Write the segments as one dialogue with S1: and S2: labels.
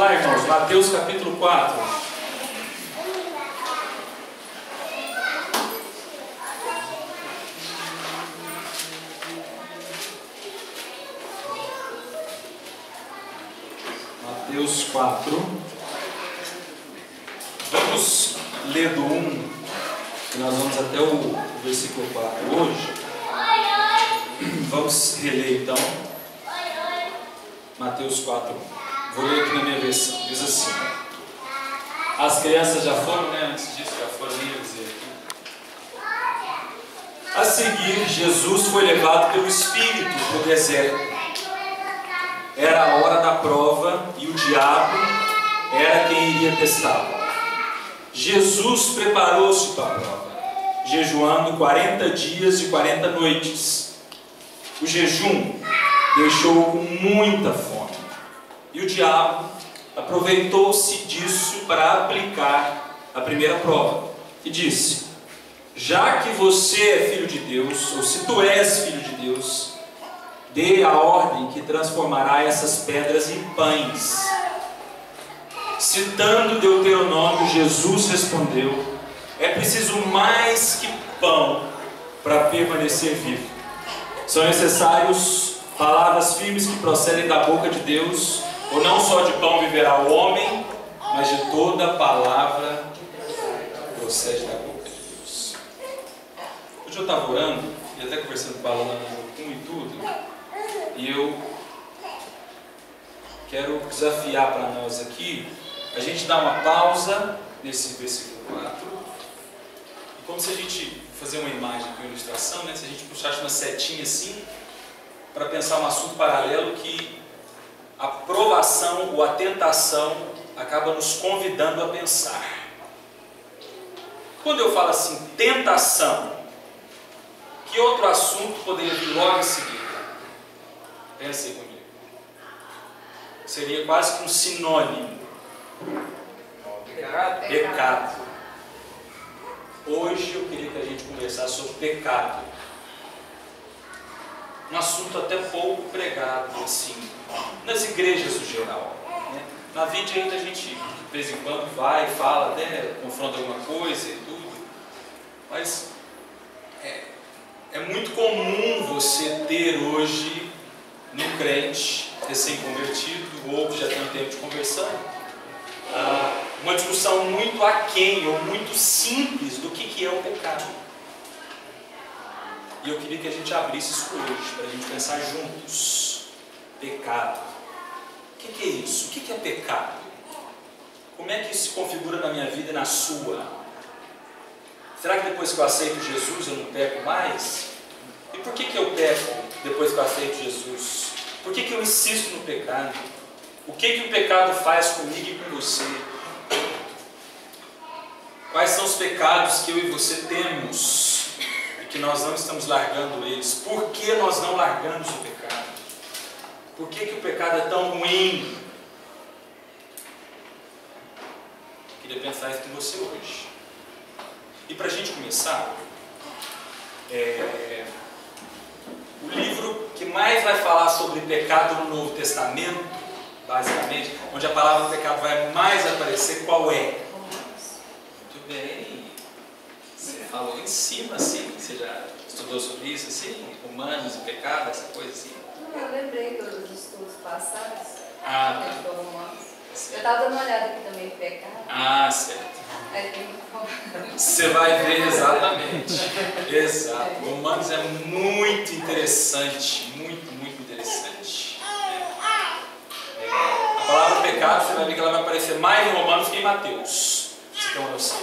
S1: lá, irmãos, Mateus capítulo 4. Mateus 4. Vamos ler do 1, que nós vamos até o versículo 4 hoje. Vamos reler então. Mateus 4. Vou ler aqui na minha versão. Diz assim: as crianças já foram, né? Antes disso, já foram dizer aqui. A seguir, Jesus foi levado pelo Espírito para o deserto. Era a hora da prova e o diabo era quem iria testá-lo. Jesus preparou-se para a prova, jejuando 40 dias e 40 noites. O jejum deixou-o com muita fome. E o diabo aproveitou-se disso para aplicar a primeira prova. E disse: já que você é filho de Deus, ou se tu és filho de Deus, dê a ordem que transformará essas pedras em pães. Citando Deuteronômio, Jesus respondeu: é preciso mais que pão para permanecer vivo. São necessários palavras firmes que procedem da boca de Deus, ou não só de pão viverá o homem, mas de toda palavra que procede da boca de Deus. Hoje eu estava orando, e até conversando com a Alana no Jocum e tudo, e eu quero desafiar para nós aqui, a gente dar uma pausa nesse versículo 4, e como se a gente, fazer uma imagem com ilustração, né? Se a gente puxasse uma setinha assim, para pensar um assunto paralelo que a provação ou a tentação acaba nos convidando a pensar. Quando eu falo assim, tentação, que outro assunto poderia vir logo em seguida? Pense comigo. Seria quase que um sinônimo. Pecado. Hoje eu queria que a gente conversasse sobre pecado. Um assunto até pouco pregado, assim, nas igrejas no geral, né? Na vida ainda a gente, de vez em quando, vai, fala, até confronta alguma coisa e tudo, mas é muito comum você ter hoje, num crente recém-convertido, ou que já tem um tempo de conversão, uma discussão muito aquém, ou muito simples do que é o pecado. E eu queria que a gente abrisse isso hoje, para a gente pensar juntos. Pecado. O que é isso? O que é pecado? Como é que isso se configura na minha vida e na sua? Será que depois que eu aceito Jesus eu não peco mais? E por que eu peco depois que eu aceito Jesus? Por que eu insisto no pecado? O que o pecado faz comigo e com você? Quais são os pecados que eu e você temos? Que nós não estamos largando eles. Por que nós não largamos o pecado? Por que o pecado é tão ruim? Eu queria pensar isso com você hoje. E para a gente começar, o livro que mais vai falar sobre pecado no Novo Testamento, basicamente, onde a palavra pecado vai mais aparecer, qual é? Muito bem. Você falou em cima, assim, você já estudou sobre isso, assim, humanos, o pecado, essa coisa assim?
S2: Eu lembrei dos estudos passados.
S1: Tá.
S2: Eu estava dando uma olhada aqui também em pecado.
S1: Certo.
S2: Aí
S1: você vai ver exatamente. Exato. Romanos é muito interessante, muito interessante. A palavra pecado, você vai ver que ela vai aparecer mais em Romanos que em Mateus. Você tem uma noção.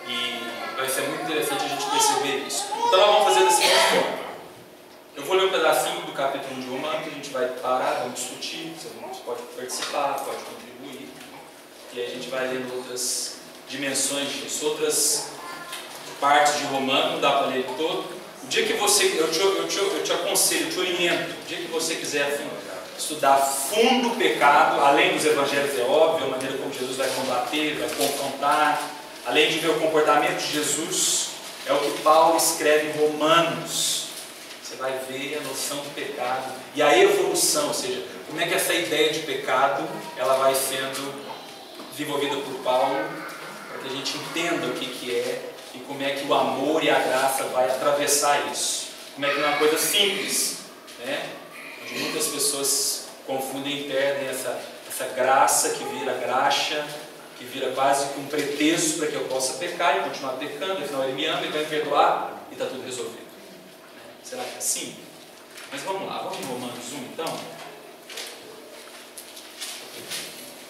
S1: E vai ser muito interessante a gente perceber isso. Então nós vamos fazer da seguinte forma. Eu vou ler um pedacinho do capítulo 1 de Romanos, a gente vai parar, vamos discutir, você pode participar, pode contribuir. E aí a gente vai lendo outras dimensões disso, outras partes de Romanos, não dá para ler ele todo. O dia que você, eu te aconselho, eu te oriento, o dia que você quiser estudar a fundo o pecado, além dos evangelhos é óbvio, a maneira como Jesus vai combater, vai confrontar, além de ver o comportamento de Jesus, é o que Paulo escreve em Romanos. Você vai ver a noção do pecado e a evolução, ou seja, como é que essa ideia de pecado ela vai sendo desenvolvida por Paulo, para que a gente entenda o que é e como é que o amor e a graça vai atravessar isso. Como é que não é uma coisa simples, né? Onde muitas pessoas confundem e perdem essa graça que vira graxa, que vira quase que um pretexto para que eu possa pecar e continuar pecando, afinal ele me ama, ele vai me perdoar e está tudo resolvido. Será que é assim? Mas vamos lá, vamos em Romanos 1 então.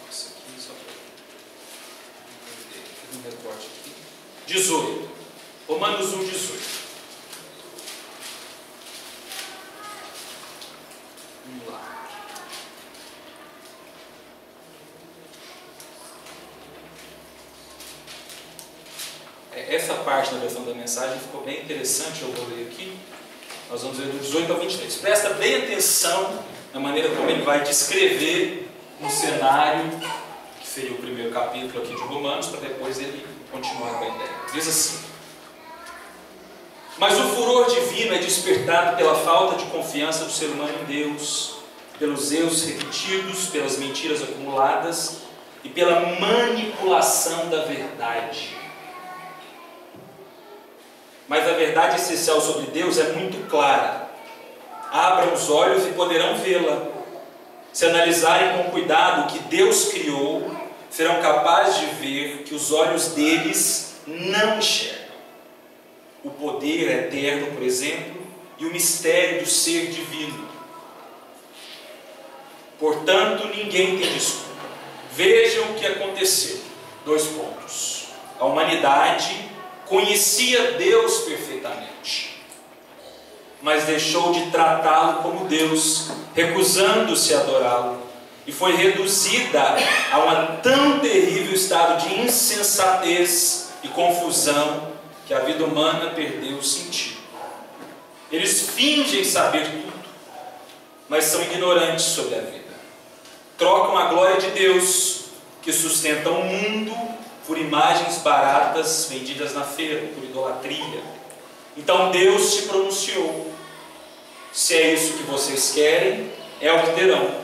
S1: Isso aqui, só para um recorte aqui. 18. Romanos 1, 18. Vamos lá. Essa parte da versão da mensagem ficou bem interessante, eu vou ler aqui. Nós vamos ler do 18 ao 23. Presta bem atenção na maneira como ele vai descrever um cenário, que seria o primeiro capítulo aqui de Romanos, para depois ele continuar com a ideia. Diz assim: mas o furor divino é despertado pela falta de confiança do ser humano em Deus, pelos erros repetidos, pelas mentiras acumuladas e pela manipulação da verdade. Mas a verdade essencial sobre Deus é muito clara. Abram os olhos e poderão vê-la. Se analisarem com cuidado o que Deus criou, serão capazes de ver que os olhos deles não enxergam o poder eterno, por exemplo, e o mistério do ser divino. Portanto, ninguém tem desculpa. Vejam o que aconteceu. 2 pontos. A humanidade conhecia Deus perfeitamente, mas deixou de tratá-lo como Deus, recusando-se a adorá-lo, e foi reduzida a um tão terrível estado de insensatez e confusão que a vida humana perdeu o sentido. Eles fingem saber tudo, mas são ignorantes sobre a vida. Trocam a glória de Deus, que sustenta o mundo, por imagens baratas vendidas na feira, por idolatria. Então Deus se pronunciou: se é isso que vocês querem, é o que terão.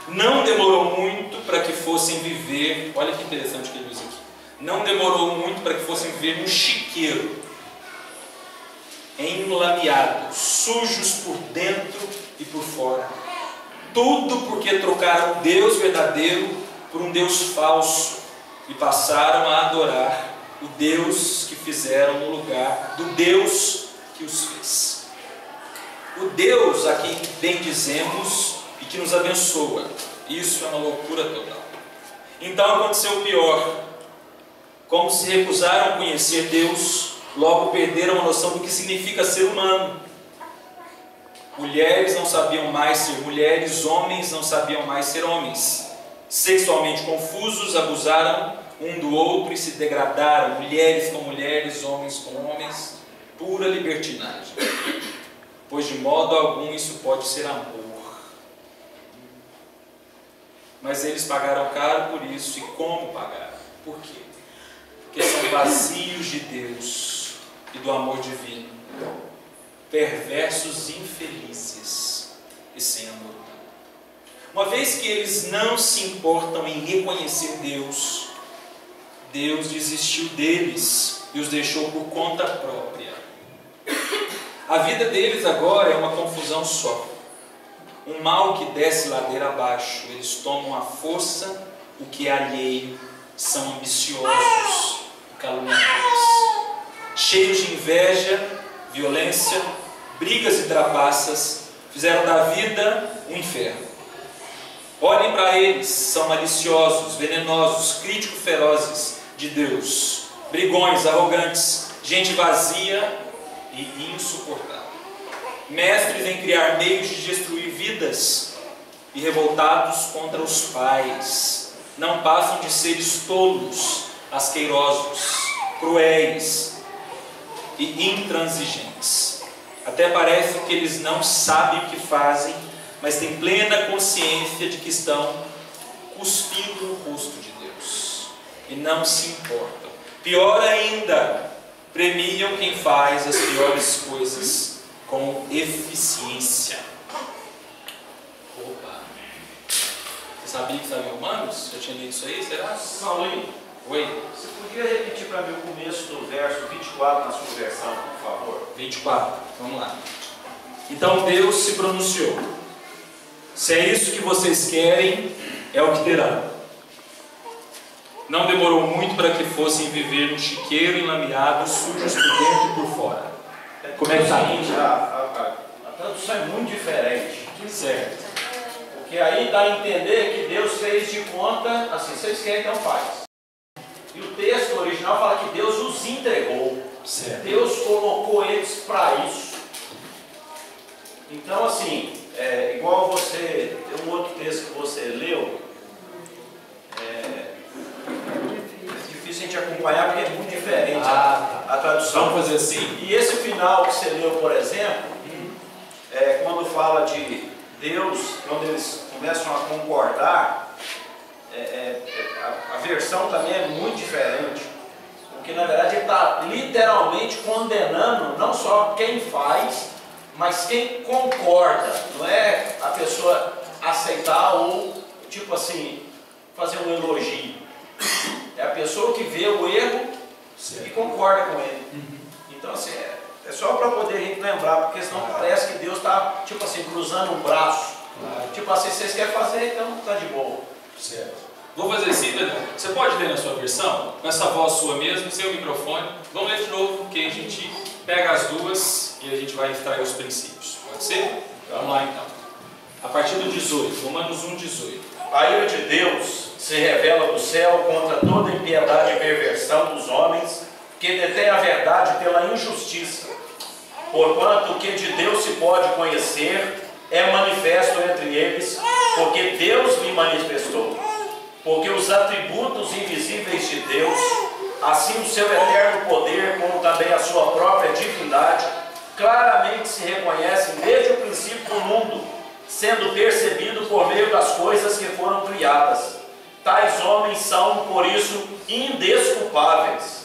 S1: Não demorou muito para que fossem viver, olha que interessante o que ele diz aqui, não demorou muito para que fossem viver num chiqueiro, enlameados, sujos por dentro e por fora. Tudo porque trocaram o Deus verdadeiro por um Deus falso e passaram a adorar o Deus que fizeram no lugar do Deus que os fez. O Deus a quem bendizemos e que nos abençoa. Isso é uma loucura total. Então aconteceu o pior. Como se recusaram a conhecer Deus, logo perderam a noção do que significa ser humano. Mulheres não sabiam mais ser mulheres, homens não sabiam mais ser homens. Sexualmente confusos, abusaram um do outro e se degradaram, mulheres com mulheres, homens com homens, pura libertinagem. Pois de modo algum isso pode ser amor. Mas eles pagaram caro por isso. E como pagaram? Por quê? Porque são vazios de Deus e do amor divino, perversos e infelizes e sem amor. Uma vez que eles não se importam em reconhecer Deus, Deus desistiu deles e os deixou por conta própria. A vida deles agora é uma confusão só. Um mal que desce ladeira abaixo. Eles tomam à força o que é alheio, são ambiciosos, caluniadores, cheios de inveja, violência, brigas e trapaças, fizeram da vida um inferno. Olhem para eles, são maliciosos, venenosos, críticos ferozes de Deus, brigões, arrogantes, gente vazia e insuportável, mestres em criar meios de destruir vidas e revoltados contra os pais. Não passam de seres tolos, asquerosos, cruéis e intransigentes. Até parece que eles não sabem o que fazem, mas têm plena consciência de que estão cuspindo no rosto de Deus e não se importam. Pior ainda, premiam quem faz as piores coisas com eficiência. Opa! Sabia que estava em Romanos? Já tinha lido isso aí, será?
S3: Paulinho,
S1: Oi.
S3: você podia repetir para mim o começo do verso 24 na sua versão, por favor?
S1: 24, vamos lá. Então Deus se pronunciou: se é isso que vocês querem, é o que terão. Não demorou muito para que fossem viver num chiqueiro enlameado, sujos por dentro e por fora. Como é que está?
S3: A tradução é muito diferente.
S1: Certo.
S3: Porque aí dá a entender que Deus fez de conta, assim, vocês querem, então faz. E o texto original fala que Deus os entregou.
S1: Certo.
S3: Deus colocou eles para isso. Então, assim, igual você, tem um outro texto que você leu, é difícil a gente acompanhar porque é muito diferente a tradução.
S1: Vamos fazer assim?
S3: E esse final que você leu, por exemplo, quando fala de Deus, quando eles começam a concordar, a versão também é muito diferente. Porque na verdade ele está literalmente condenando não só quem faz, mas quem concorda. Não é a pessoa aceitar ou, tipo assim, fazer um elogio. É a pessoa que vê o erro e concorda com ele. Então assim, é só para poder a gente lembrar, porque senão parece que Deus está, tipo assim, cruzando um braço. Tipo assim, vocês querem fazer, então está de boa.
S1: Certo. Vou fazer assim, Pedro. Você pode ler na sua versão, com essa voz sua mesmo, sem o microfone. Vamos ler de novo, porque a gente pega as duas e a gente vai extrair os princípios. Pode ser? Vamos lá então. A partir do 18, Romanos 1, 18.
S3: A ira de Deus se revela do céu contra toda impiedade e perversão dos homens que detêm a verdade pela injustiça. Porquanto o que de Deus se pode conhecer é manifesto entre eles, porque Deus lhe manifestou. Porque os atributos invisíveis de Deus, assim o seu eterno poder, como também a sua própria divindade, claramente se reconhecem desde o princípio do mundo, sendo percebido por meio das coisas que foram criadas. Tais homens são, por isso, indesculpáveis.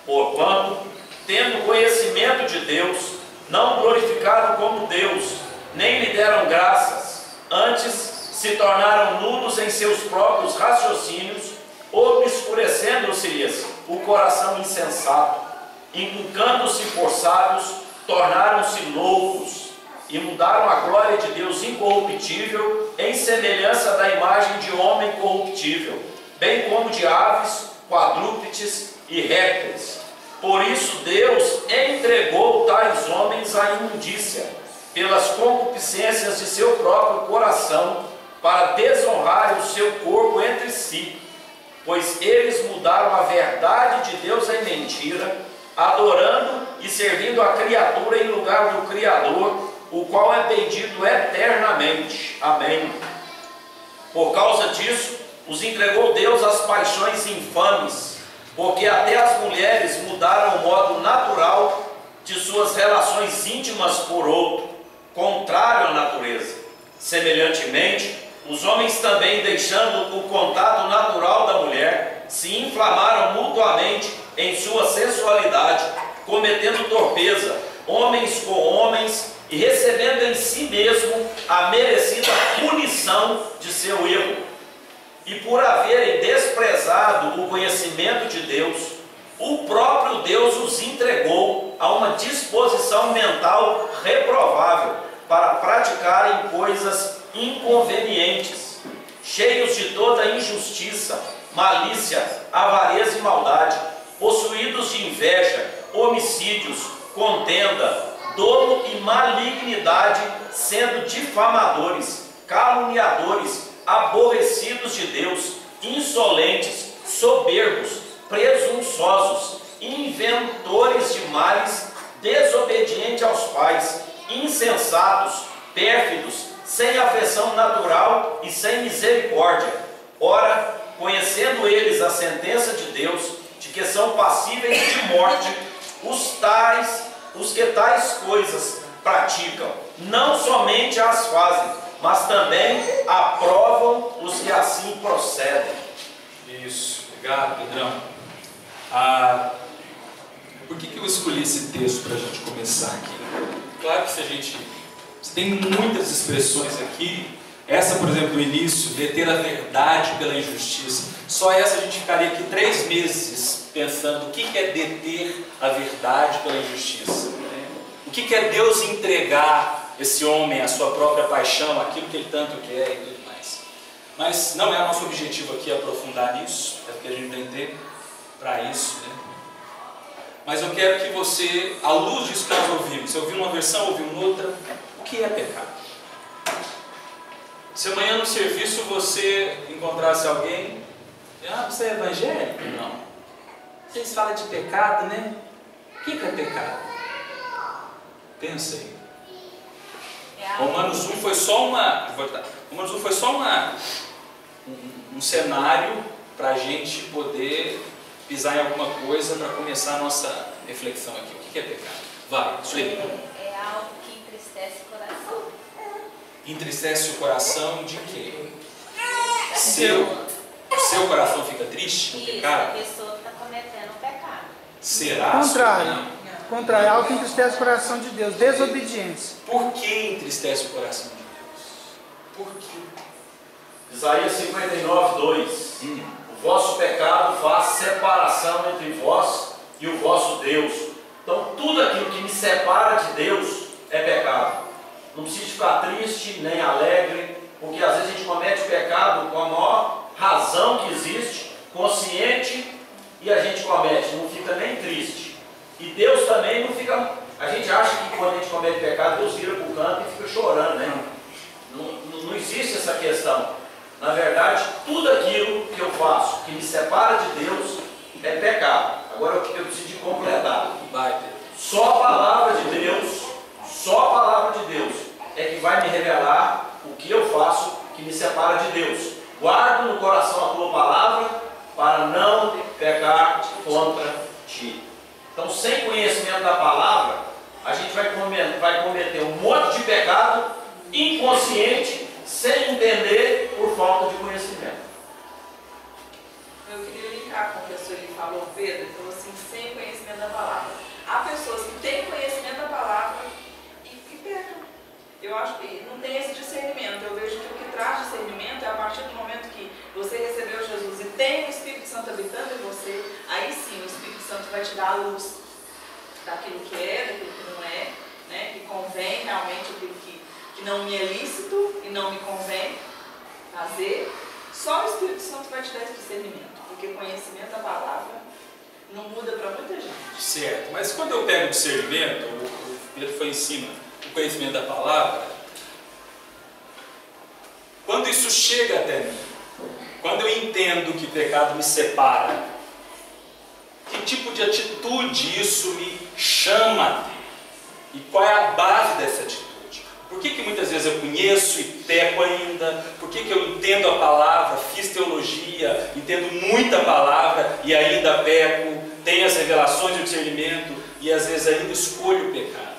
S3: Porquanto, tendo conhecimento de Deus, não glorificado como Deus, nem lhe deram graças, antes se tornaram nulos em seus próprios raciocínios, obscurecendo-se-lhes o coração insensato, inculcando-se por sábios, tornaram-se loucos, e mudaram a glória de Deus incorruptível em semelhança da imagem de homem corruptível, bem como de aves, quadrúpedes e répteis. Por isso Deus entregou tais homens à imundícia, pelas concupiscências de seu próprio coração, para desonrarem o seu corpo entre si, pois eles mudaram a verdade de Deus em mentira, adorando e servindo a criatura em lugar do Criador, o qual é bendito eternamente. Amém. Por causa disso, os entregou Deus às paixões infames, porque até as mulheres mudaram o modo natural de suas relações íntimas por outro, contrário à natureza. Semelhantemente, os homens também, deixando o contato natural da mulher, se inflamaram mutuamente em sua sensualidade, cometendo torpeza, homens com homens, e recebendo em si mesmo a merecida punição de seu erro. E por haverem desprezado o conhecimento de Deus, o próprio Deus os entregou a uma disposição mental reprovável para praticarem coisas inconvenientes, cheios de toda injustiça, malícia, avareza e maldade, possuídos de inveja, homicídios, contenda, dolo e malignidade, sendo difamadores, caluniadores, aborrecidos de Deus, insolentes, soberbos, presunçosos, inventores de males, desobedientes aos pais, insensatos, pérfidos, sem afeição natural e sem misericórdia. Ora, conhecendo eles a sentença de Deus, de que são passíveis de morte, os que tais coisas praticam, não somente as fazem, mas também aprovam os que assim procedem.
S1: Isso, obrigado, Pedrão. Por que eu escolhi esse texto para a gente começar aqui? Claro que se tem muitas expressões aqui, Essa, por exemplo, no início, deter a verdade pela injustiça. Só essa a gente ficaria aqui 3 meses pensando o que é deter a verdade pela injustiça. Né? O que é Deus entregar esse homem a sua própria paixão, aquilo que ele tanto quer e tudo mais. Mas não é nosso objetivo aqui aprofundar nisso, é porque a gente tem tempo para isso. Né? Mas eu quero que você, à luz disso que nós ouvimos, você ouviu uma versão, ouviu outra, o que é pecado? Se amanhã no serviço você encontrasse alguém, você é evangélico? Não. Vocês falam de pecado, né? O que é pecado? Pensa aí. Romanos 1 foi só um cenário para a gente poder pisar em alguma coisa para começar a nossa reflexão aqui. O que é pecado? Vai, Sueli.
S2: É algo que entristece o coração.
S1: Entristece o coração de quê? O seu coração fica triste com o pecado?
S2: A pessoa está cometendo um pecado.
S1: Será?
S4: Contrário, é algo que entristece o coração de Deus, desobediência.
S1: Por que entristece o coração de Deus? Por quê?
S3: Isaías 59, 2. O vosso pecado faz separação entre vós e o vosso Deus. Então tudo aquilo que me separa de Deus é pecado. Não precisa ficar triste, nem alegre, porque às vezes a gente comete o pecado com a maior razão que existe, consciente, e a gente comete, não fica nem triste. E Deus também não fica. A gente acha que quando a gente comete pecado, Deus vira para o canto e fica chorando, né? Não existe essa questão. Na verdade, tudo aquilo que eu faço que me separa de Deus é pecado. Agora eu preciso de completar. Só a palavra de Deus é que vai me revelar o que eu faço que me separa de Deus. Guardo no coração a tua palavra para não pecar contra ti. Então, sem conhecimento da palavra, a gente vai cometer um monte de pecado inconsciente, sem entender, por falta de conhecimento.
S5: Eu queria linkar com o que a senhora falou, Pedro, ele falou assim, sem conhecimento da palavra. Há pessoas que têm conhecimento da palavra e pecam. Eu acho que não tem esse discernimento. Eu vejo que o que traz discernimento é a partir do momento que você recebeu Jesus e tem o Espírito Santo habitando em você, aí sim o Espírito Santo vai te dar a luz daquilo que é, daquilo que não é, né? Que convém realmente, aquilo que não me é lícito e não me convém fazer. Só o Espírito Santo vai te dar esse discernimento, porque conhecimento da palavra não muda para muita gente.
S1: Certo, mas quando eu pego o discernimento, o Pedro foi em cima do conhecimento da palavra, quando isso chega até mim, quando eu entendo que o pecado me separa, que tipo de atitude isso me chama a ter? E qual é a base dessa atitude? Por que muitas vezes eu conheço e peco ainda? Por que eu entendo a palavra, fiz teologia, entendo muita palavra e ainda peco, tenho as revelações e o discernimento e às vezes ainda escolho o pecado?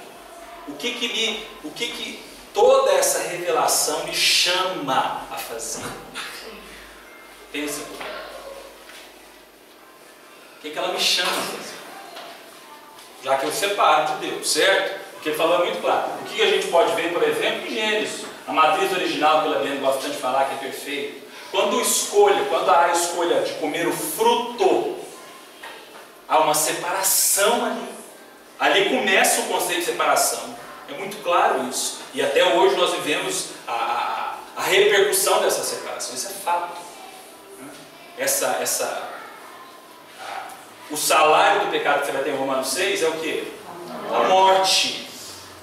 S1: O que toda essa revelação me chama a fazer? Pensa por aí. O que ela me chama a fazer? Já que eu separo de Deus, certo? Porque ele falou muito claro. O que a gente pode ver, por exemplo, em Gênesis, a matriz original que ela bem gosta tanto de falar, que é perfeito. Quando há a escolha de comer o fruto, há uma separação ali. Ali começa o conceito de separação. É muito claro isso. E até hoje nós vivemos a repercussão dessa separação. Isso é fato. O salário do pecado que você vai ter em Romanos 6 é o quê? A morte.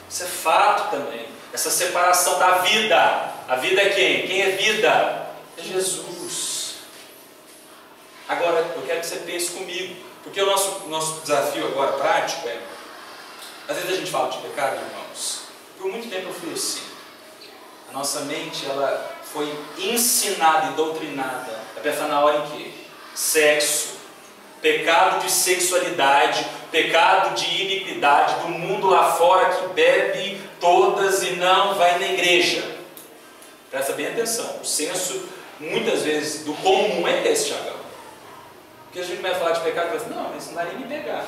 S1: Isso é fato também. Essa separação da vida. A vida é quem? Quem é vida? É Jesus. Agora, eu quero que você pense comigo. Porque o nosso desafio agora prático é... Às vezes a gente fala de pecado, irmãos. Por muito tempo eu fui assim. A nossa mente, ela foi ensinada e doutrinada a pensar na hora em quê? Sexo. Pecado de sexualidade, pecado de iniquidade do mundo lá fora que bebe todas e não vai na igreja. Presta bem atenção, o senso muitas vezes do comum é esse, Tiagão. Porque a gente começa a falar de pecado e fala assim, não, mas não vai nem me pegar.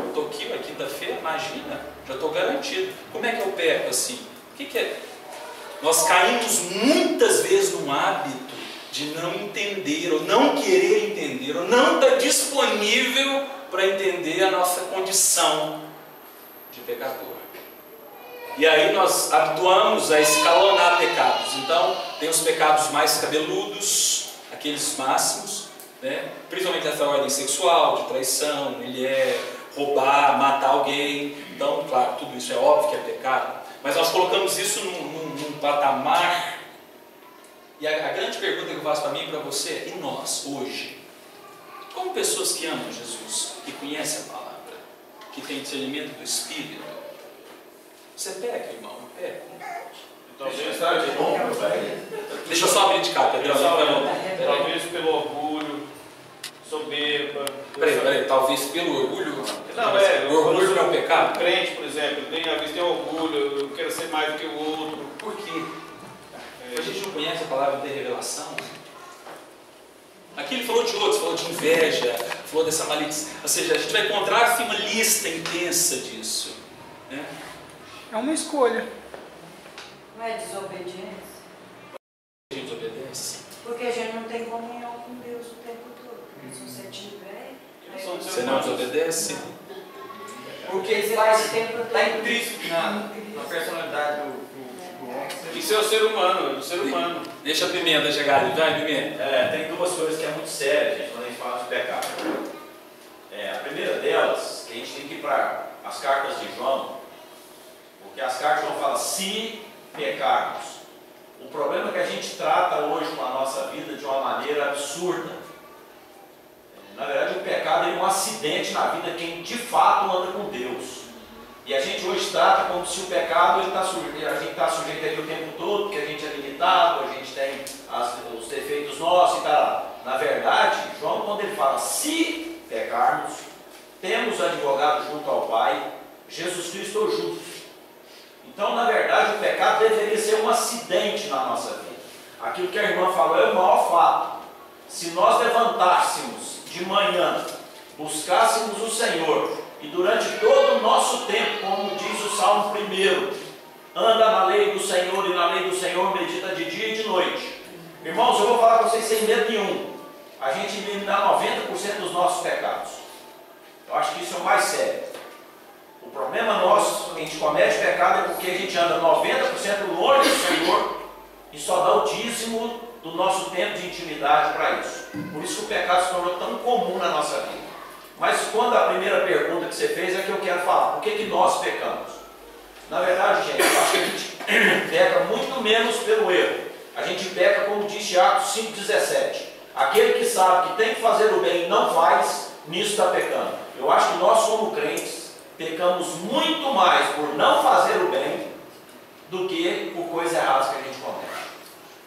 S1: Estou aqui na quinta-feira, imagina, já estou garantido. Como é que eu peco assim? O que é? Nós caímos muitas vezes num hábito de não entender, ou não querer entender, ou não estar disponível para entender a nossa condição de pecador. E aí nós habituamos a escalonar pecados. Então, tem os pecados mais cabeludos, aqueles máximos, né? Principalmente essa ordem sexual, de traição, mulher, roubar, matar alguém. Então, claro, tudo isso é óbvio que é pecado. Mas nós colocamos isso num patamar. E a grande pergunta que eu faço para mim e para você é: e nós, hoje? Como pessoas que amam Jesus, que conhecem a palavra, que têm discernimento do Espírito, você peca, irmão? Peca. Deixa eu só abrir de cá, Pedro.
S6: Talvez pelo orgulho, soberba.
S1: Peraí, talvez pelo orgulho.
S6: Não,
S1: o orgulho não é um pecado?
S6: Crente, por exemplo, às vezes tem orgulho, eu quero ser mais do que o outro.
S1: Por quê? A gente não conhece a palavra de revelação. Aqui ele falou de outros, falou de inveja, falou dessa maledicência. Ou seja, a gente vai encontrar assim, uma lista intensa disso, né?
S4: É uma escolha.
S2: Não é desobediência?
S1: A gente obedece.
S2: Porque a gente não tem comunhão com Deus o tempo todo. Se você tiver,
S1: Você não desobedece?
S7: Porque isso está intrínseco na personalidade do homem.
S6: Isso é o ser humano, do ser humano.
S1: Deixa a pimenta chegar ali, vai, pimenta.
S3: Tem duas coisas que é muito séria, gente, quando a gente fala de pecado. A primeira delas, que a gente tem que ir para as cartas de João, porque as cartas de João falam, se pecarmos. O problema é que a gente trata hoje com a nossa vida de uma maneira absurda. Na verdade, o pecado é um acidente na vida de quem de fato anda com Deus. E a gente hoje trata como se o pecado a gente está sujeito a ele o tempo todo, porque a gente é limitado, a gente tem os defeitos nossos e tal. Na verdade, João, quando ele fala, se pecarmos, temos advogado junto ao Pai, Jesus Cristo o justo. Então, na verdade, o pecado deveria ser um acidente na nossa vida. Aquilo que a irmã falou é o maior fato. Se nós levantássemos de manhã, buscássemos o Senhor, e durante todo o nosso tempo, como diz o Salmo 1, anda na lei do Senhor, e na lei do Senhor medita de dia e de noite. Irmãos, eu vou falar para vocês sem medo nenhum. A gente eliminar 90% dos nossos pecados. Eu acho que isso é o mais sério. O problema nosso, que a gente comete pecado, é porque a gente anda 90% longe do Senhor e só dá o dízimo do nosso tempo de intimidade para isso. Por isso que o pecado se tornou tão comum na nossa vida. Mas quando a primeira pergunta que você fez é que eu quero falar, por que nós pecamos? Na verdade, gente, eu acho que a gente peca muito menos pelo erro. A gente peca, como diz Tiago 5,17. Aquele que sabe que tem que fazer o bem e não faz, nisso está pecando. Eu acho que nós, como crentes, pecamos muito mais por não fazer o bem do que por coisas erradas que a gente comete.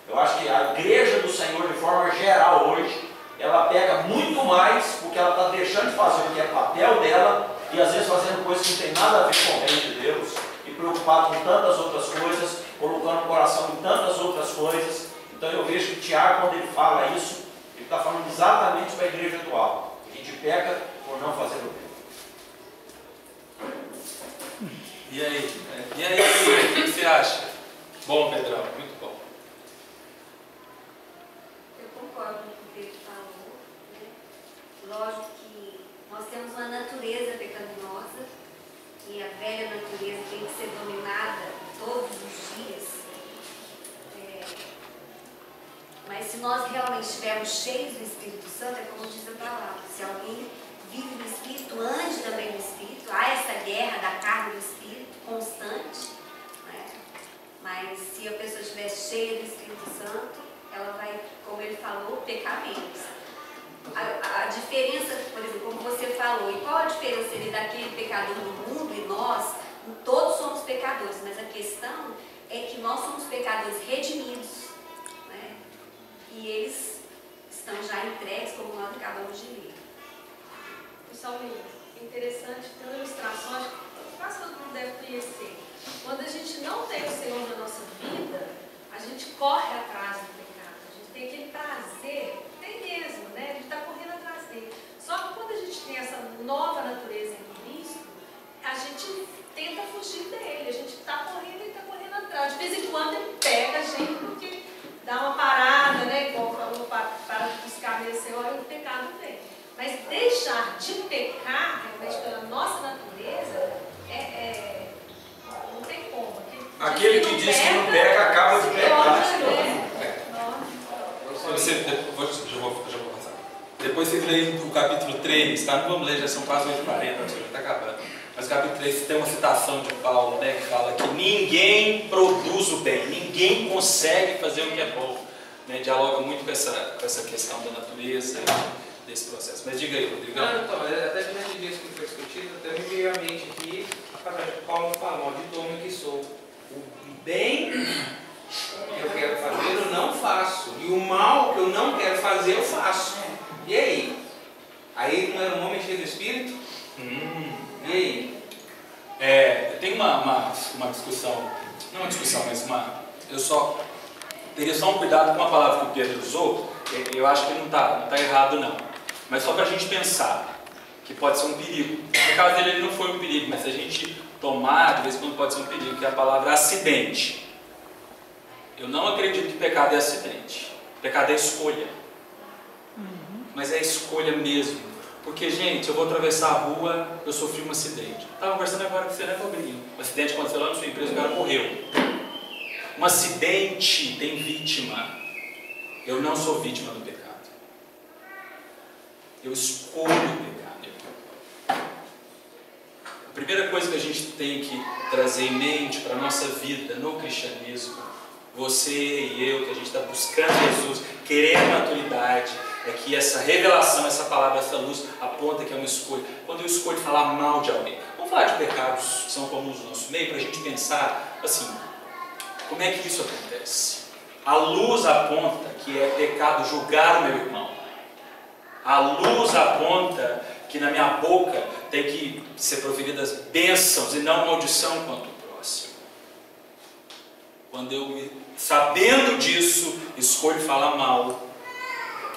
S3: Eu acho que a igreja do Senhor, de forma geral hoje, ela peca muito mais porque ela está deixando de fazer o que é papel dela e às vezes fazendo coisas que não tem nada a ver com o reino de Deus e preocupado com tantas outras coisas, colocando o coração em tantas outras coisas. Então eu vejo que Tiago, quando ele fala isso, ele está falando exatamente para a igreja atual. A gente peca por não fazer o bem.
S1: E aí? O que você acha? Bom, Pedrão, muito bom.
S8: Eu concordo com o que o Pedro falou, né? Lógico que nós temos uma natureza pecaminosa e a velha natureza tem que ser dominada todos os dias. Mas se nós realmente estivermos cheios do Espírito Santo, é como diz a palavra, se alguém vive no Espírito, ande também no Espírito, há essa guerra da carne do Espírito constante, né? Mas se a pessoa estiver cheia do Espírito Santo, ela vai, como ele falou, pecar menos. A diferença, por exemplo, como você falou, e qual a diferença daquele pecador no mundo e nós? Todos somos pecadores, mas a questão é que nós somos pecadores redimidos, né? E eles estão já entregues, como nós acabamos de ler.
S9: Pessoal, interessante, tem uma ilustração, acho que quase todo mundo deve conhecer. Quando a gente não tem o Senhor na nossa vida, a gente corre atrás do pecado. A gente tem aquele prazer, tem mesmo, né? A gente está correndo atrás dele. Só que quando a gente tem essa nova natureza em Cristo, a gente tenta fugir dele. A gente está correndo e está correndo atrás. De vez em quando ele pega de pecar, realmente pela nossa natureza, não tem como.
S3: Aquele que diz que não peca, acaba de pecar.
S1: Já vou passar. Depois vocês leem o capítulo 3, tá? Não vamos ler, já são quase 8h40, já está acabando. Mas o capítulo 3 tem uma citação de Paulo, né, que fala que ninguém produz o bem, ninguém consegue fazer o que é bom. Né? Dialoga muito com essa questão da natureza e desse processo. Mas diga aí, Rodrigo.
S7: Não, então, até diante disso que foi discutido, até me veio à mente aqui a palavra de Paulo fala, maldito homem que sou. O bem que eu quero fazer, eu não faço. E o mal que eu não quero fazer, eu faço. E aí? Aí não era um homem cheio do Espírito? E aí?
S1: Tem uma discussão, não uma discussão, mas eu só teria só um cuidado com a palavra que o Pedro usou. Eu acho que não está errado não, mas só para a gente pensar que pode ser um perigo. No caso dele, ele não foi um perigo, mas se a gente tomar, de vez em quando pode ser um perigo, que é a palavra acidente. Eu não acredito que pecado é acidente. Pecado é escolha. Mas é escolha mesmo. Porque, gente, eu vou atravessar a rua, eu sofri um acidente. Estava conversando agora com você, né, Fabrinho? Um acidente aconteceu lá na sua empresa, o cara morreu. Um acidente tem vítima. Eu não sou vítima do pecado. Eu escolho o pecado. A primeira coisa que a gente tem que trazer em mente para a nossa vida no cristianismo, você e eu, que a gente está buscando Jesus, querendo maturidade, é que essa revelação, essa palavra, essa luz aponta que é uma escolha. Quando eu escolho falar mal de alguém, vamos falar de pecados que são comuns no nosso meio, para a gente pensar assim, como é que isso acontece? A luz aponta que é pecado julgar o meu irmão. A luz aponta que na minha boca tem que ser proferidas bênçãos e não maldição quanto o próximo. Quando eu, sabendo disso, escolho falar mal,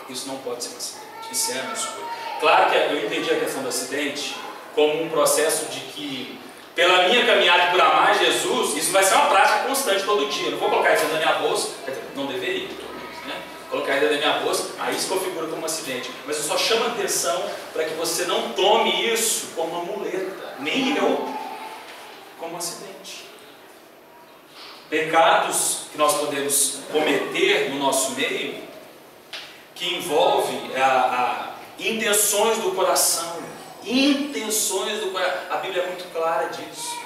S1: isso não pode ser um acidente, isso é a minha escolha. Claro que eu entendi a questão do acidente como um processo de que, pela minha caminhada por amar Jesus, isso vai ser uma prática constante todo dia. Eu não vou colocar isso dentro da minha bolsa, não deveria, né? Colocar isso dentro da minha bolsa, aí isso configura como um acidente. Mas eu só chamo a atenção para que você não tome isso como uma muleta, nem eu, como um acidente. Pecados que nós podemos cometer no nosso meio, que envolve intenções do coração. Intenções do coração. A Bíblia é muito clara disso.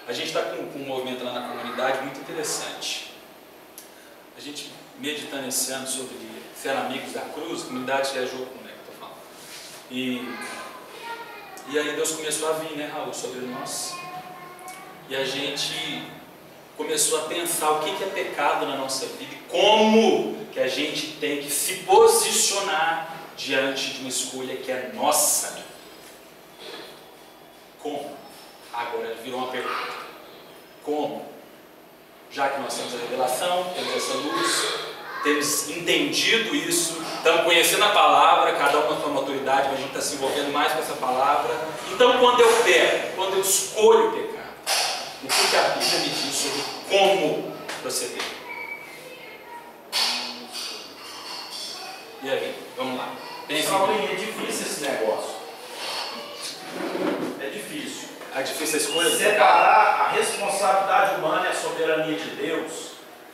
S1: A gente está com um movimento lá na comunidade muito interessante. A gente meditando esse ano sobre ser amigos da cruz, a comunidade viajou com o que eu tô falando. E aí Deus começou a vir, né, Raul, sobre nós. E a gente começou a pensar o que é pecado na nossa vida e como que a gente tem que se posicionar diante de uma escolha que é nossa. Como? Agora virou uma pergunta. Como? Já que nós temos a revelação, temos essa luz, temos entendido isso, estamos conhecendo a palavra, cada um com a sua maturidade, mas a gente está se envolvendo mais com essa palavra. Então, quando eu peco, quando eu escolho pecar, o que a Bíblia me diz sobre como proceder? E aí, vamos lá.
S3: É difícil esse negócio. É difícil.
S1: É difícil a escolha?
S3: Separar a responsabilidade humana e a soberania de Deus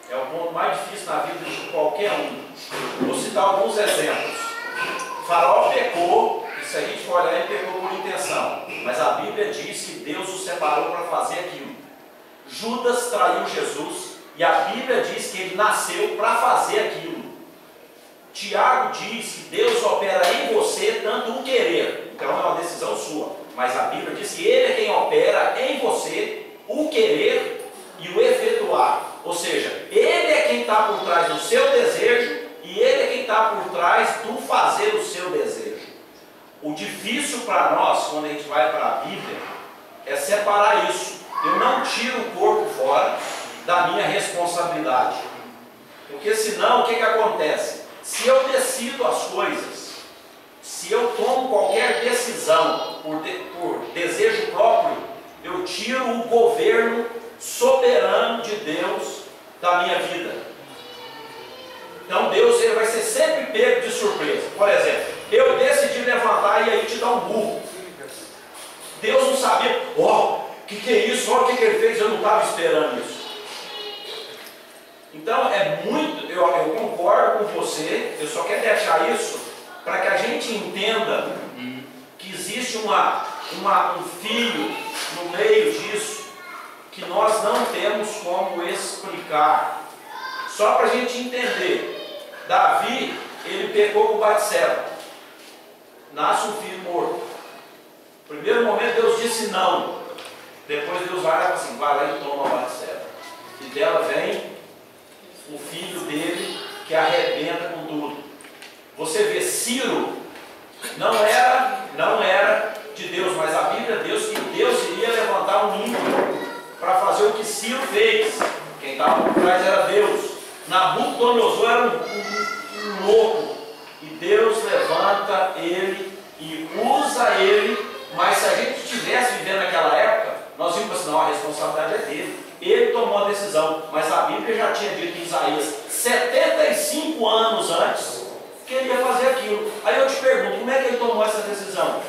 S3: é o ponto mais difícil na vida de qualquer um. Vou citar alguns exemplos. Faraó pecou, e se a gente for olhar, ele pecou por intenção. Mas a Bíblia diz que Deus o separou para fazer aquilo. Judas traiu Jesus e a Bíblia diz que ele nasceu para fazer aquilo. Tiago diz que Deus opera em você tanto o querer, então é uma decisão sua, mas a Bíblia diz que Ele é quem opera em você o querer e o efetuar, ou seja, Ele é quem está por trás do seu desejo e Ele é quem está por trás do fazer o seu desejo. O difícil para nós, quando a gente vai para a Bíblia, é separar isso. Eu não tiro o corpo fora da minha responsabilidade, porque senão o que acontece? Se eu decido as coisas, se eu tomo qualquer decisão por desejo próprio, eu tiro o governo soberano de Deus da minha vida. Então Deus ele vai ser sempre pego de surpresa. Por exemplo, eu decidi levantar e aí te dar um burro. Deus não sabia, o que é isso? Olha o que ele fez, eu não estava esperando isso. Então é muito, eu concordo com você, eu só quero deixar isso para que a gente entenda que existe um fio no meio disso que nós não temos como explicar. Só para a gente entender, Davi, ele pecou com Batseba, nasce um filho morto. No primeiro momento Deus disse não, depois Deus vai lá e fala assim, vai lá e toma a Batseba. E dela vem o filho dele que arrebenta com tudo. Você vê, Ciro não era de Deus, mas a Bíblia diz que Deus iria levantar um ímpio para fazer o que Ciro fez. Quem estava por trás era Deus. Nabucodonosor era um louco, e Deus levanta ele e usa ele. Mas se a gente estivesse vivendo naquela época, nós íamos assim, não, a responsabilidade é dele. Ele tomou a decisão, mas a Bíblia já tinha dito em Isaías 75 anos antes que ele ia fazer aquilo. Aí eu te pergunto, como é que ele tomou essa decisão?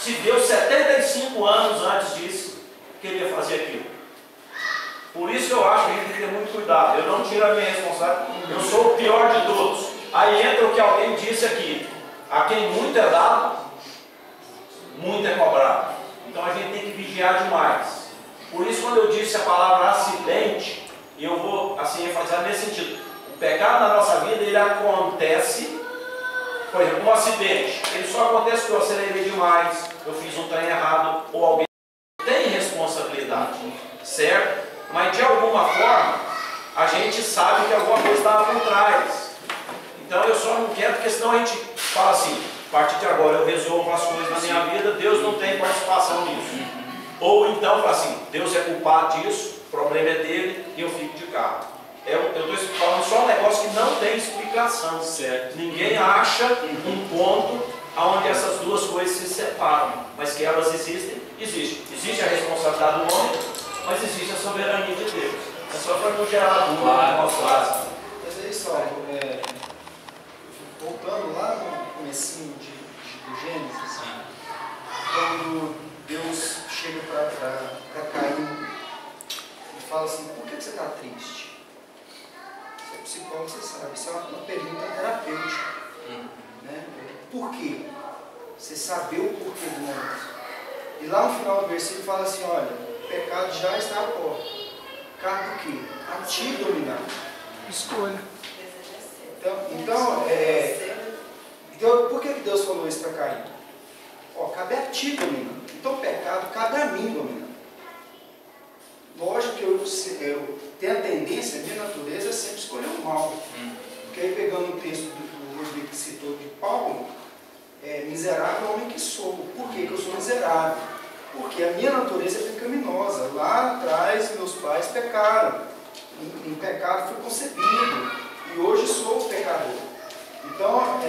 S3: Se Deus 75 anos antes disse que ele ia fazer aquilo. Por isso eu acho que a gente tem que ter muito cuidado. Eu não tiro a minha responsabilidade, eu sou o pior de todos. Aí entra o que alguém disse aqui: a quem muito é dado, muito é cobrado. Então a gente tem que vigiar demais. Por isso, quando eu disse a palavra acidente, eu vou assim enfatizar nesse sentido. O pecado na nossa vida, ele acontece, por exemplo, um acidente. Ele só acontece porque eu acelerei demais, eu fiz um trem errado, ou alguém tem responsabilidade, certo? Mas de alguma forma, a gente sabe que alguma coisa estava por trás. Então eu só não quero, porque senão a gente fala assim, a partir de agora eu resolvo as coisas na minha vida, Deus não tem participação nisso. Ou então fala assim, Deus é culpado disso, o problema é dele e eu fico de cá. Eu estou falando só um negócio que não tem explicação, certo? Ninguém acha um ponto onde essas duas coisas se separam, mas que elas existem, existe. Existe a responsabilidade do homem, mas existe a soberania de Deus. É só para não gerar dúvida no nosso lado.
S10: Mas aí só, voltando lá no comecinho do Gênesis, quando Deus chega para Caim e fala assim, por que você está triste? Você é psicólogo, você sabe, isso é uma pergunta terapêutica. Né? Por quê? Você saber o porquê do momento. E lá no final do versículo fala assim, olha, o pecado já está à porta. Cabe o quê? A ti dominar.
S4: Escolha.
S10: Então, por que Deus falou isso para Caim? Cabe a ti dominar. Então o pecado cabe a mim dominar. Lógico que eu tenho a tendência, a minha natureza é sempre escolher o mal. Porque aí pegando o texto do Rodrigo que citou de Paulo, miserável homem que sou. Por que eu sou miserável? Porque a minha natureza é pecaminosa. Lá atrás meus pais pecaram. Em pecado fui concebido. E hoje sou o pecador. Então,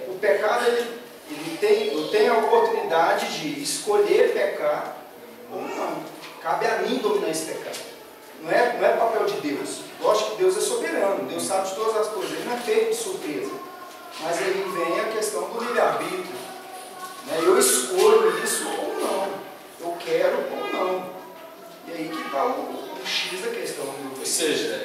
S10: o pecado, eu tenho a oportunidade de escolher pecar ou não. Cabe a mim dominar esse pecado. Não é papel de Deus. Lógico que Deus é soberano. Deus sabe de todas as coisas. Ele não é feito de surpresa. Mas aí vem a questão do livre-arbítrio. Né? Eu escolho isso ou não. Eu quero ou não. E aí que está o X da questão.
S1: Ou seja,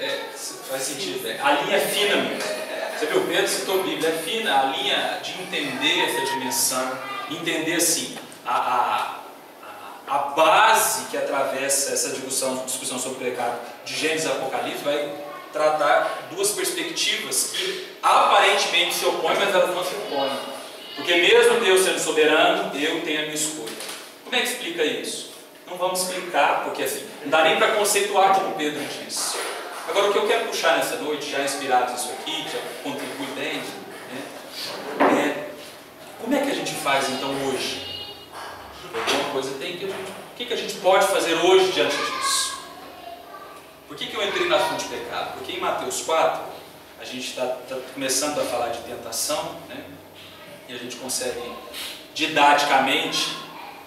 S1: faz sentido. A linha é fina mesmo. Você viu, Pedro citou a Bíblia, é fina a linha de entender essa dimensão, entender assim, a base que atravessa essa discussão sobre o pecado de Gênesis e Apocalipse vai tratar duas perspectivas que aparentemente se opõem, mas elas não se opõem. Porque mesmo Deus sendo soberano, eu tenho a minha escolha. Como é que explica isso? Não vamos explicar, porque assim, não dá nem para conceituar como Pedro disse. Agora, o que eu quero puxar nessa noite, já inspirado nisso aqui, já contribui bem, como é que a gente faz então hoje? Alguma coisa tem que o que a gente pode fazer hoje diante disso? Por que eu entrei no assunto de pecado? Porque em Mateus 4, a gente está começando a falar de tentação, né? E a gente consegue didaticamente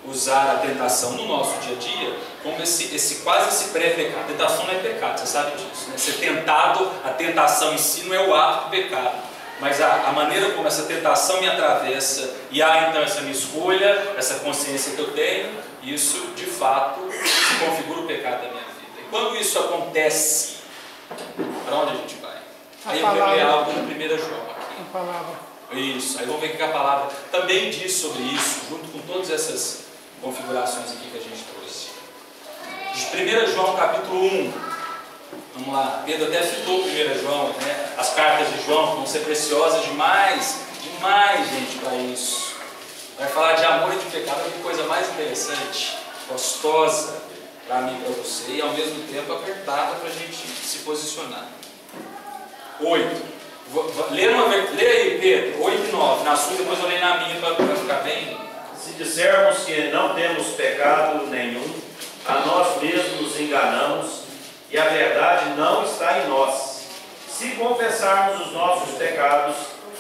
S1: usar a tentação no nosso dia a dia como quase esse pré-pecado. Tentação não é pecado, você sabe disso, né? Ser tentado, a tentação em si não é o ato do pecado, Mas a maneira como essa tentação me atravessa e há então essa minha escolha, essa consciência que eu tenho, isso de fato se configura o pecado da minha vida. E quando isso acontece, para onde a gente vai? Aí eu quero ler algo no 1 João aqui.
S4: A palavra.
S1: Isso, aí vamos ver que a palavra também diz sobre isso, junto com todas essas configurações aqui que a gente trouxe. De 1 João capítulo 1. Vamos lá, Pedro até citou 1 João, né? As cartas de João vão ser preciosas demais, demais, gente, para isso. Vai falar de amor e de pecado, que coisa mais interessante, gostosa para mim e para você, e ao mesmo tempo apertada para a gente se posicionar. 8. Lê aí, Pedro, 8 e 9. Na sua, depois eu leio na minha para ficar bem.
S3: Se dissermos que não temos pecado nenhum, a nós mesmos nos enganamos e a verdade não está em nós. Se confessarmos os nossos pecados,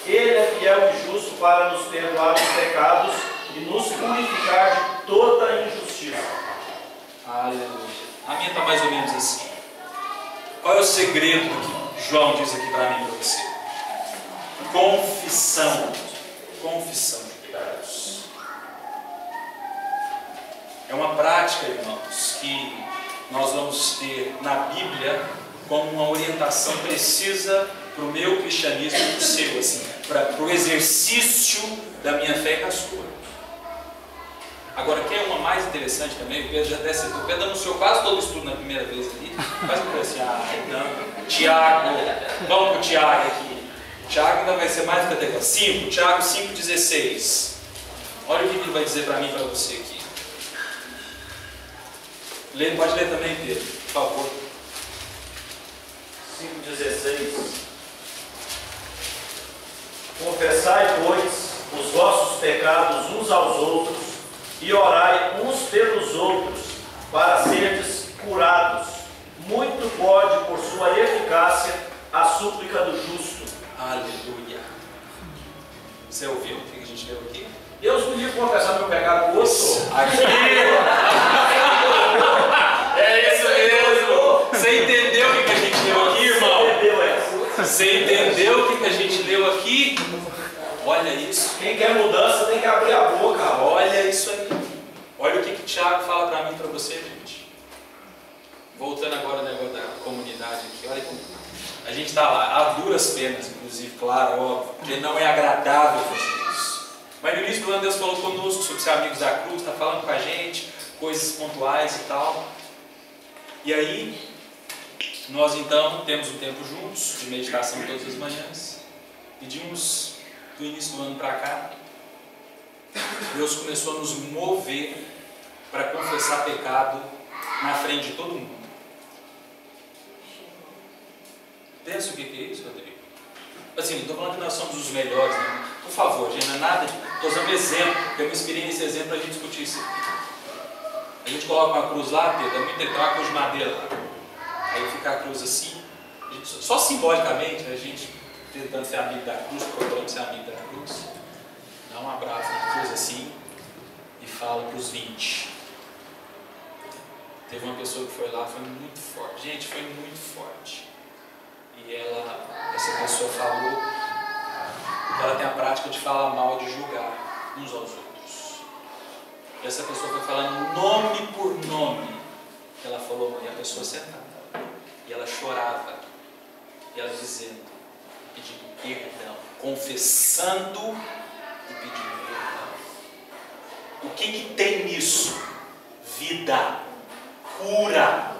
S3: Ele é fiel e justo para nos perdoar os pecados e nos purificar de toda a injustiça.
S1: Aleluia. A minha está mais ou menos assim. Qual é o segredo que João diz aqui para mim e para você? Confissão. Confissão de pecados. É uma prática, irmãos, que nós vamos ter na Bíblia como uma orientação precisa para o meu cristianismo e para o seu, assim, para o exercício da minha fé e da sua. Agora, quer uma mais interessante também? O Pedro já até citou. O Pedro anunciou quase todo o estudo na primeira vez ali. Quase que assim, não. Tiago, vamos para o Tiago aqui. Tiago ainda vai ser mais categórico. 5, Tiago 5,16. Olha o que ele vai dizer para mim e para você aqui. Pode ler também, Pedro, por favor.
S3: 5,16. Confessai, pois, os vossos pecados uns aos outros e orai uns pelos outros para serdes curados. Muito pode, por sua eficácia, a súplica do justo.
S1: Aleluia. Você ouviu o que a gente leu aqui?
S3: Deus me livre confessar meu pecado pro outro.
S1: Aqui. É isso mesmo. Você entendeu o que a gente leu aqui, irmão? Você entendeu o que a gente leu aqui? Olha isso.
S3: Quem quer mudança tem que abrir a boca.
S1: Olha isso aí. Olha o que Tiago fala para mim e para você, gente. Voltando agora ao negócio da comunidade aqui. Olha como a gente está lá, a duras penas, inclusive, claro, óbvio, porque não é agradável fazer isso. Mas no início do ano Deus falou conosco sobre ser amigos da cruz, está falando com a gente, coisas pontuais e tal. E aí, nós então temos um tempo juntos, de meditação todas as manhãs. Pedimos do início do ano para cá, Deus começou a nos mover para confessar pecado na frente de todo mundo. Pensa o que é isso, Rodrigo? Assim, não estou falando que nós somos os melhores, né? Por favor, gente, não é nada de... Estou usando exemplo, porque eu me inspirei nesse exemplo para a gente discutir isso aqui. A gente coloca uma cruz lá, Pedro, é muito legal, uma cruz de madeira lá. Aí fica a cruz assim, a gente, só simbolicamente, a gente tentando ser amigo da cruz, procurando ser amigo da cruz, dá um abraço na cruz assim e fala para os 20. Teve uma pessoa que foi lá, foi muito forte. Gente, foi muito forte. E essa pessoa falou que ela tem a prática de falar mal, de julgar uns aos outros. E essa pessoa foi falando nome por nome. Ela falou, e a pessoa sentada. E ela chorava. E ela dizendo, pedindo perdão, confessando e pedindo perdão. O que tem nisso? Vida, cura.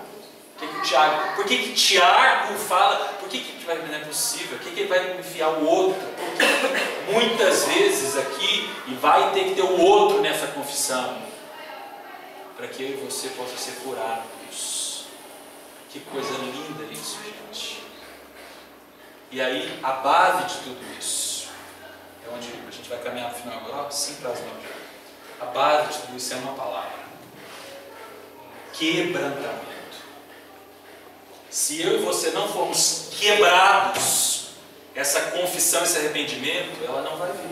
S1: Por que Tiago fala, por que não é possível? Por que ele vai enfiar o outro? Porque muitas vezes aqui, e vai ter que ter o outro nessa confissão, para que eu e você possam ser curados. Que coisa linda isso, gente. E aí, a base de tudo isso, é onde a gente vai caminhar para o final agora, sim para as mãos. A base de tudo isso é uma palavra: quebrantamento. Se eu e você não formos quebrados, essa confissão, esse arrependimento, ela não vai vir.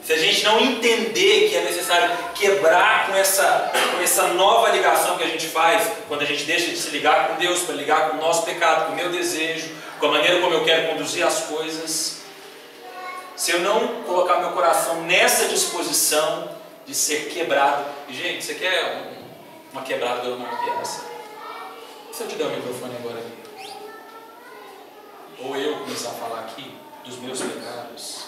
S1: Se a gente não entender que é necessário quebrar com essa nova ligação que a gente faz, quando a gente deixa de se ligar com Deus, para ligar com o nosso pecado, com o meu desejo, com a maneira como eu quero conduzir as coisas, se eu não colocar meu coração nessa disposição de ser quebrado. E, gente, você quer uma quebrada do irmão que é essa? Se eu te der o microfone agora aqui, ou eu começar a falar aqui dos meus pecados.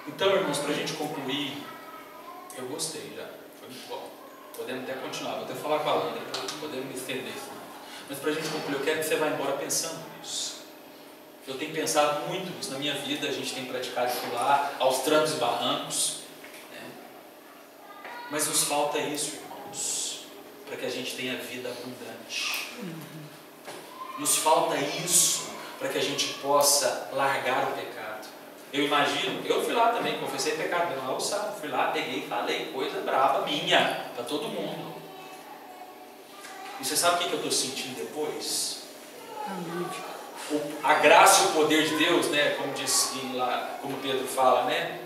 S1: Então, irmãos, para a gente concluir, eu gostei já, foi muito bom. Podemos até continuar, vou até falar com a Alana depois, podemos me estender. Mas para a gente concluir, eu quero que você vá embora pensando nisso. Eu tenho pensado muito nisso na minha vida, a gente tem praticado isso lá, aos trancos e barrancos. Né? Mas nos falta isso, irmãos, para que a gente tenha vida abundante. Nos falta isso para que a gente possa largar o pecado. Eu imagino, eu fui lá também, confessei pecado, meu alçado, fui lá, peguei e falei coisa brava minha, para todo mundo. E você sabe o que eu estou sentindo depois? A graça e o poder de Deus, né, como diz lá, como Pedro fala, né?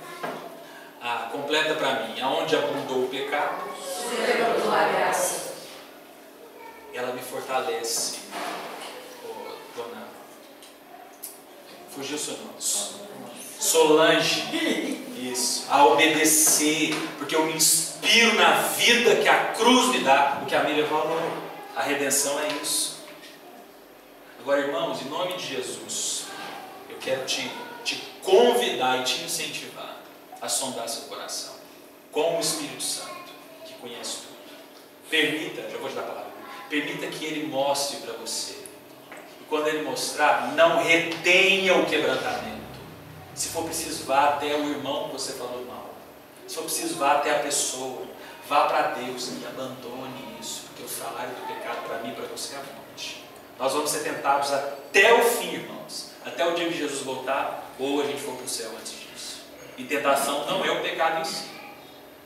S1: Completa para mim, aonde abundou o pecado,
S8: Abundou a graça.
S1: Ela me fortalece, dona. Fugiu seu nome. Solange, isso, a obedecer, porque eu me inspiro na vida que a cruz me dá, o que a Miriam falou, a redenção é isso. Agora, irmãos, em nome de Jesus, eu quero te convidar e te incentivar a sondar seu coração, com o Espírito Santo, que conhece tudo. Permita, já vou te dar a palavra, permita que Ele mostre para você, e quando Ele mostrar, não retenha o quebrantamento. Se for preciso, vá até o irmão que você falou mal. Se for preciso, vá até a pessoa. Vá para Deus e abandone isso. Porque o salário do pecado para mim e para você é a morte. Nós vamos ser tentados até o fim, irmãos. Até o dia que Jesus voltar, ou a gente for para o céu antes disso. E tentação não é o pecado em si.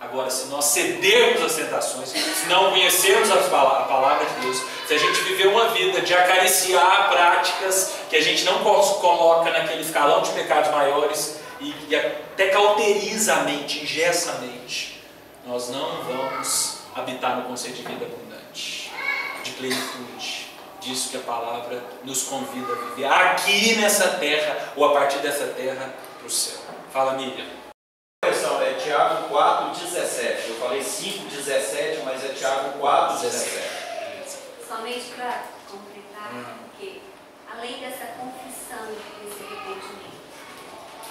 S1: Agora, se nós cedermos às tentações, se não conhecermos a palavra de Deus, se a gente viver uma vida de acariciar práticas que a gente não coloca naquele escalão de pecados maiores e até cauteriza a mente, engessa a mente, nós não vamos habitar no conceito de vida abundante, de plenitude, disso que a palavra nos convida a viver aqui nessa terra ou a partir dessa terra para o céu. Fala, Miriam.
S3: É Tiago 4,17. Eu falei 5,17, mas é Tiago 4,17.
S8: Somente para completar, porque além dessa confissão desse arrependimento,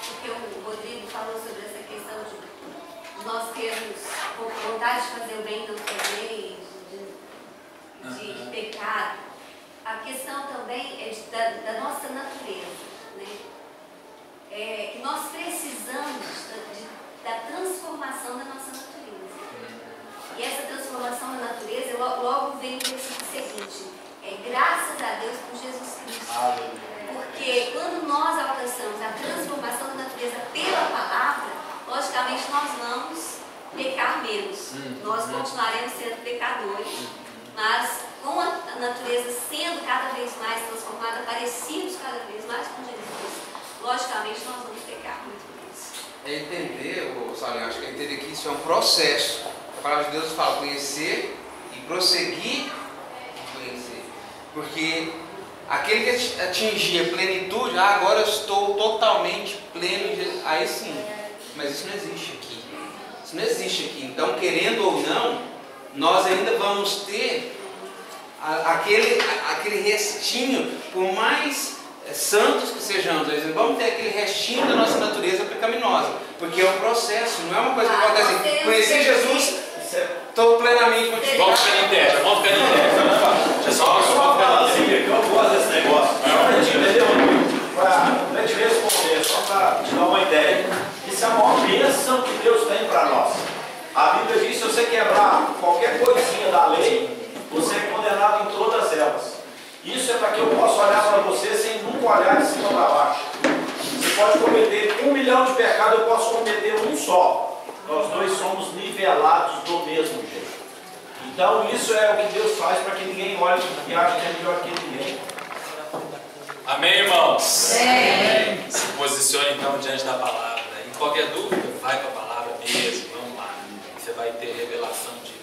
S8: porque o Rodrigo falou sobre essa questão de nós termos vontade de fazer o bem, não fazer, de pecado, a questão também é da nossa natureza, né? Que nós precisamos da transformação da nossa natureza. E essa transformação da natureza, logo vem o versículo seguinte: graças a Deus por Jesus Cristo. Porque quando nós alcançamos a transformação da natureza pela palavra, logicamente nós vamos pecar menos. Nós continuaremos sendo pecadores, mas com a natureza sendo cada vez mais transformada, parecidos cada vez mais com Jesus, logicamente nós vamos pecar muito menos.
S7: É entender, Salim, acho que é entender que isso é um processo. A palavra de Deus fala conhecer e prosseguir em conhecer. Porque aquele que atingir a plenitude, agora eu estou totalmente pleno, aí sim. Mas isso não existe aqui. Isso não existe aqui. Então, querendo ou não, nós ainda vamos ter aquele restinho, por mais santos que sejamos, vamos ter aquele restinho da nossa natureza pecaminosa, porque é um processo, não é uma coisa que acontece assim, conheci Jesus, estou plenamente contigo.
S1: Vamos ficar em terra, vamos ficar em terra. Pessoal, vamos ficar lá.
S3: Eu gosto desse negócio. Entendeu? Para te responder, só para te dar uma ideia. Isso é a maior bênção que Deus tem para nós. A Bíblia diz: se você quebrar qualquer coisinha da lei, você é condenado em todas elas. Isso é para que eu possa olhar para você sem nunca olhar de cima para baixo. Você pode cometer 1 milhão de pecados, eu posso cometer um só. Nós dois somos nivelados do mesmo jeito. Então isso é o que Deus faz para que ninguém olhe e ache que é melhor que ninguém.
S1: Amém, irmãos?
S8: Amém.
S1: Se posicione então diante da palavra. Em qualquer dúvida, vai para a palavra mesmo, vamos lá. Você vai ter revelação disso.